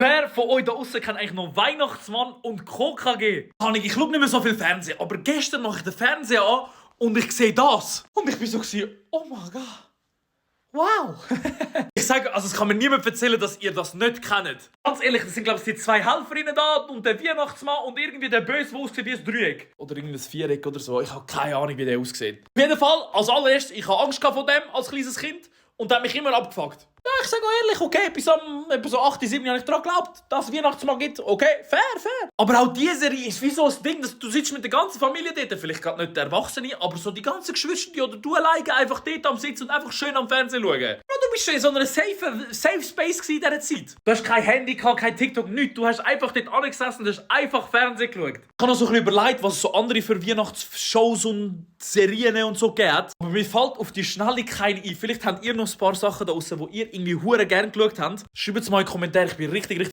Wer von euch da außen kennt eigentlich noch Weihnachtsmann und KKG? Ich schaue nicht mehr so viel Fernsehen, aber gestern mache ich den Fernseher an und ich sehe das. Und ich bin so, oh mein Gott. Wow! Ich sage, also es kann mir niemand erzählen, dass ihr das nicht kennt. Ganz ehrlich, das sind glaube ich die zwei Helferinnen da und der Weihnachtsmann und irgendwie der Böse, der aussieht wie ein Dreieck. Oder irgendein Viereck oder so. Ich habe keine Ahnung, wie der aussieht. Auf jeden Fall, als allererstes, ich habe Angst vor dem als kleines Kind und der hat mich immer abgefuckt. Ja, ich sage auch ehrlich, okay, bis etwa so 8, 7 habe ich daran geglaubt, dass es Weihnachtsmann gibt. Okay, fair. Aber auch diese Serie ist wie so ein Ding, dass du sitzt mit der ganzen Familie dort, vielleicht gerade nicht der Erwachsene, aber so die ganzen Geschwister oder du alleine einfach dort am Sitzen und einfach schön am Fernsehen schauen. Ja, du bist schon in so einer safe Space in dieser Zeit. Du hast kein Handy, kein TikTok, nichts. Du hast einfach dort angesessen und hast einfach Fernsehen geschaut. Ich habe noch so ein bisschen überlegt, was es so andere für Weihnachtsshows und Serien und so gibt. Aber mir fällt auf die Schnelle keine ein. Vielleicht habt ihr noch ein paar Sachen da draussen, die ihr irgendwie hure gerne geschaut habt. Schreibt es mal in die Kommentare, ich bin richtig